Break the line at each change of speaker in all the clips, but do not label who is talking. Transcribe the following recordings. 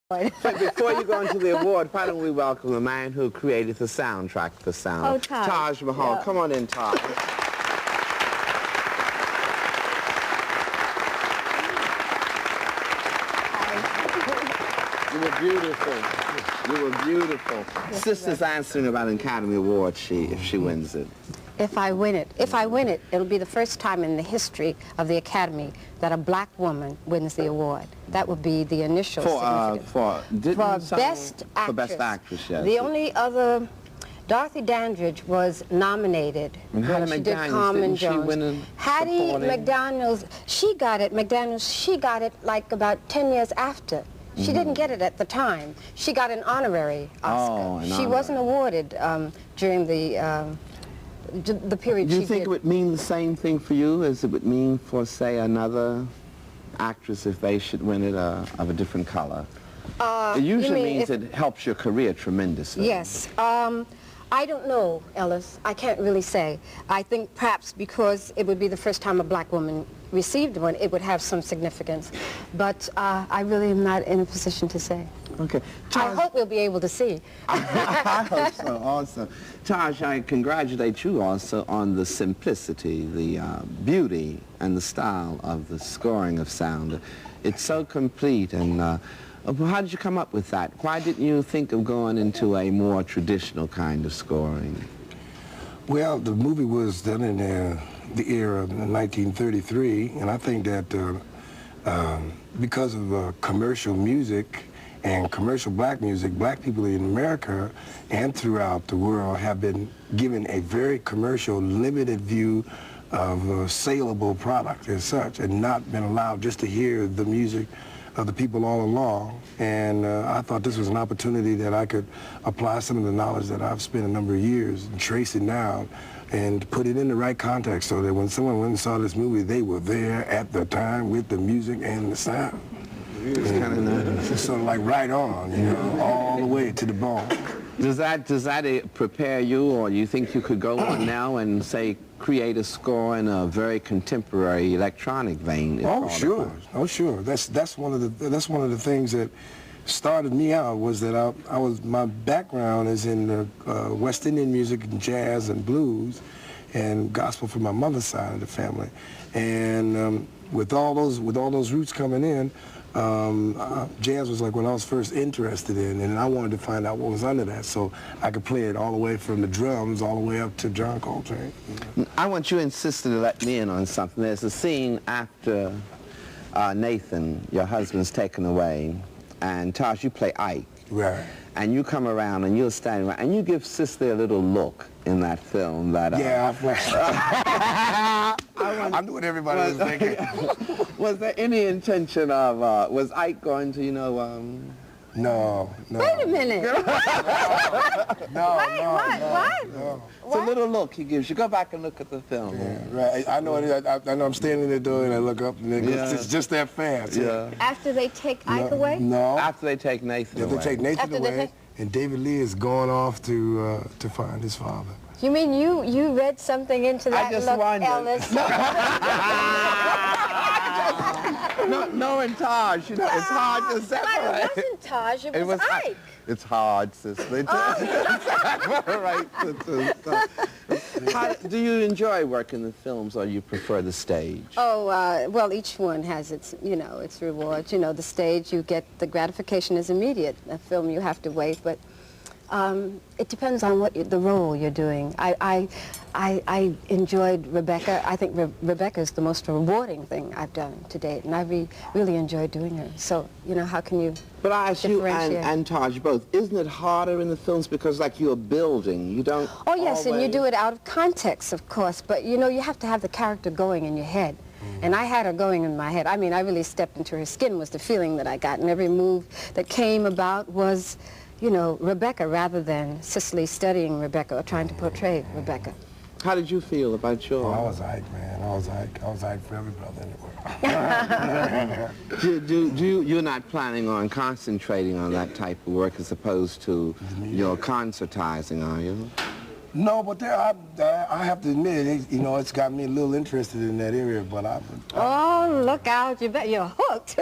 But before you go into the award, why don't we welcome the man who created the soundtrack for Sound.
Oh, Taj.
Taj Mahal.
Yeah.
Come on in, Taj. You were beautiful. You were beautiful.
Yes,
Sister's answering about an Academy Award if she wins it.
If I win it, it'll be the first time in the history of the Academy that a black woman wins the award. That would be the initial significance.
For
Best Actress.
For Best Actress, yes.
The only other, Dorothy Dandridge was nominated.
And Hattie
she did
McDaniels,
Carmen
didn't she
Jones.
win in
Hattie
supporting?
McDaniels, she got it like about 10 years after. She didn't get it at the time. She got an honorary Oscar.
Oh, an
she
honorary.
wasn't awarded during the period
Do you
she
think
did.
it would mean the same thing for you as it would mean for, say, another actress if they should win it of a different color? It usually means it helps your career tremendously.
Yes. I don't know, Ellis. I can't really say. I think perhaps because it would be the first time a black woman received one, it would have some significance. But I really am not in a position to say.
Okay.
I hope we'll be able to see.
I hope so, also. Taj, I congratulate you also on the simplicity, the beauty, and the style of the scoring of Sound. It's so complete, and how did you come up with that? Why didn't you think of going into a more traditional kind of scoring?
Well, the movie was done in the era of 1933, and I think that because of commercial music and commercial black music, black people in America and throughout the world have been given a very commercial, limited view of a saleable product as such, and not been allowed just to hear the music of the people all along. And I thought this was an opportunity that I could apply some of the knowledge that I've spent a number of years and trace it down and put it in the right context so that when someone went and saw this movie, they were there at the time with the music and the sound.
It's kind of nice.
It's sort of like right on, you know, all the way to the bone.
Does that prepare you, or do you think you could go on now and, say, create a score in a very contemporary electronic vein?
Oh, sure. Oh, sure. That's one of the things that started me out, was that my background is in West Indian music and jazz and blues and gospel from my mother's side of the family. And with all those roots coming in, jazz was like what I was first interested in, and I wanted to find out what was under that so I could play it all the way from the drums all the way up to John Coltrane.
I want you and Sister to let me in on something. There's a scene after Nathan, your husband's taken away, and Taj, you play Ike.
Right.
And you come around and you're standing around and you give Sister a little look in that film that...
Yeah, I knew what everybody was thinking.
Was there any intention of, was Ike going to, you know,
No.
Wait a minute.
No.
It's a little look he gives you. Go back and look at the film.
Yeah, right. I know it. I know I'm standing in the door and I look up and it's just that fast.
Yeah.
After they take Ike away?
No.
After they take Nathan away.
They take Nathan away, and David Lee is going off to find his father.
You mean you read something into that
I just
look,
wondered.
Ellis?
No, and Taj, you know, it's hard to separate.
It wasn't Taj, it was Ike.
It's hard, sister. Right. Do you enjoy working the films, or you prefer the stage?
Oh, well, each one has its, you know, its rewards. You know, the stage, you get, the gratification is immediate. A film, you have to wait, but it depends on what the role you're doing. I enjoyed Rebecca. I think Rebecca is the most rewarding thing I've done to date, and I really enjoyed doing her. So, you know, how can you
But I ask you
differentiate?
and Taj both, isn't it harder in the films because, like, you're building, you don't
Oh, yes,
always...
and you do it out of context, of course, but, you know, you have to have the character going in your head. And I had her going in my head. I mean, I really stepped into her skin was the feeling that I got, and every move that came about was, you know, Rebecca rather than Cicely studying Rebecca or trying to portray Rebecca.
How did you feel about your...
Oh, I was Ike, man. I was Ike for every brother in the world.
You're not planning on concentrating on that type of work as opposed to your concertizing, are you?
No, but I have to admit, you know, it's got me a little interested in that area, but
Oh, look out, you bet you're hooked.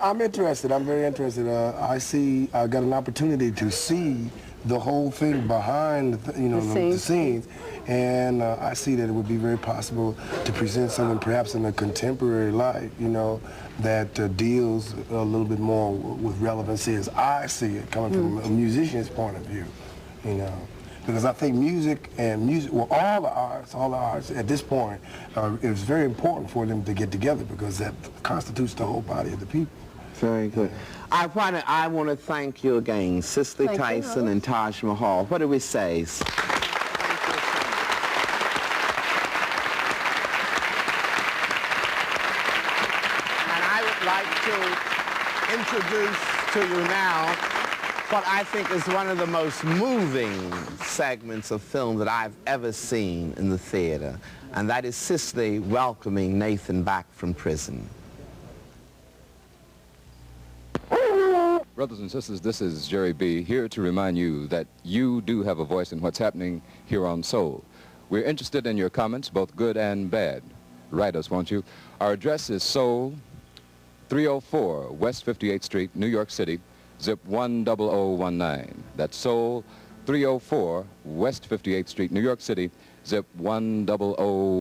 I'm interested. I'm very interested. I got an opportunity to see the whole thing behind, the scenes, and I see that it would be very possible to present something perhaps in a contemporary light, you know, that deals a little bit more with relevancy as I see it, coming from a musician's point of view, you know. Because I think well, all the arts at this point, it's very important for them to get together because that constitutes the whole body of the people.
Very good. I want to thank you again, Cicely Tyson and Taj Mahal. What do we say? Thank you so much. And I would like to introduce to you now what I think is one of the most moving segments of film that I've ever seen in the theater, and that is Cicely welcoming Nathan back from prison.
Brothers and sisters, this is Jerry B. here to remind you that you do have a voice in what's happening here on Soul. We're interested in your comments, both good and bad. Write us, won't you? Our address is Soul, 304 West 58th Street, New York City, zip 10019. That's Soul, 304 West 58th Street, New York City, zip 10019.